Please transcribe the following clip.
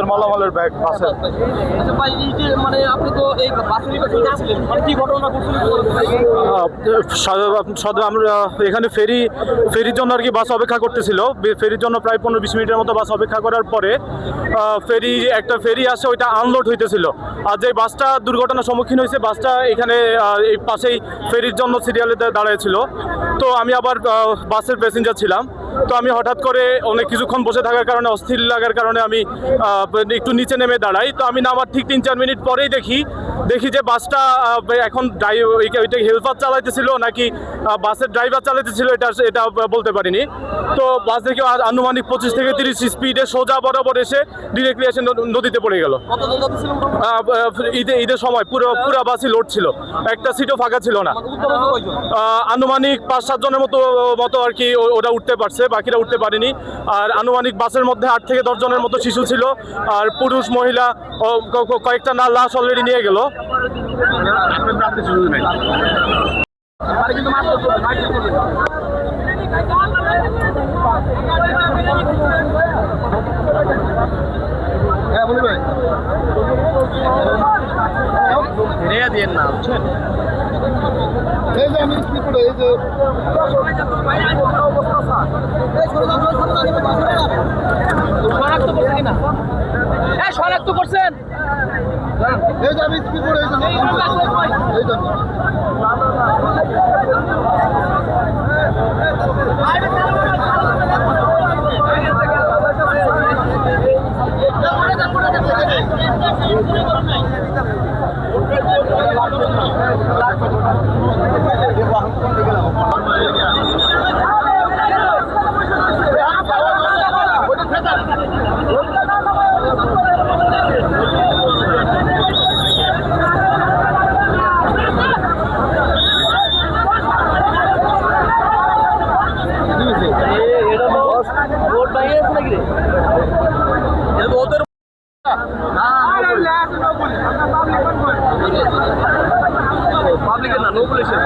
মালামালের bag বাসে। আচ্ছা ভাই, এই যে মানে আপনি তো এই বাসের ভিতরে যাচ্ছিলেন, মানে কি ঘটনা ঘটছিল? আমরা এখানে ফেরির জন্য আর কি বাস অপেক্ষা করতেছিল। ফেরির জন্য প্রায় 15-20 মিনিটের মতো বাস অপেক্ষা করার পরে একটা ফেরি আসে, ওইটা আনলোড হইতেছিল। আর যে বাসটা দুর্ঘটনার সম্মুখীন হয়েছে, বাসটা এখানে এই পাশেই ফেরির জন্য সিরিয়ালে দাঁড়িয়েছিল। তো আমি আবার বাসের প্যাসেঞ্জার ছিলাম। তো আমি হঠাৎ করে অনেক কিছুক্ষণ বসে থাকার কারণে, অস্থির লাগার কারণে আমি একটু নিচে নেমে দাঁড়াই। তো আমি নামার ঠিক 3-4 মিনিট পরেই দেখি যে বাসটা এখন ওইটা হেল্পার চালাইতেছিল নাকি বাসের ড্রাইভার চালাইতেছিল, এটা বলতে পারিনি। তো বাস দেখে আনুমানিক 25 থেকে 30 স্পিডে সোজা বরাবর এসে ডিরেক্টলি এসে নদীতে পড়ে গেল। ঈদের সময় পুরো বাসই লোড ছিল, একটা সিটও ফাঁকা ছিল না। আনুমানিক 5-7 জনের মতো আর কি ওরা উঠতে পারছে, বাকিরা উঠতে পারেনি। আর আনুমানিক বাসের মধ্যে 8 থেকে 10 জনের মতো শিশু ছিল, আর পুরুষ মহিলা কয়েকটা লাশ অলরেডি নিয়ে গেল। দিয়েন না, বুঝছেন? এই যে আমি কি করে এই যে শনাক্ত করছেন কিনা? হ্যাঁ, শনাক্ত করছেন। এই যে আমি কি করে এই যে পাবলিকের না, নো পুলিশের।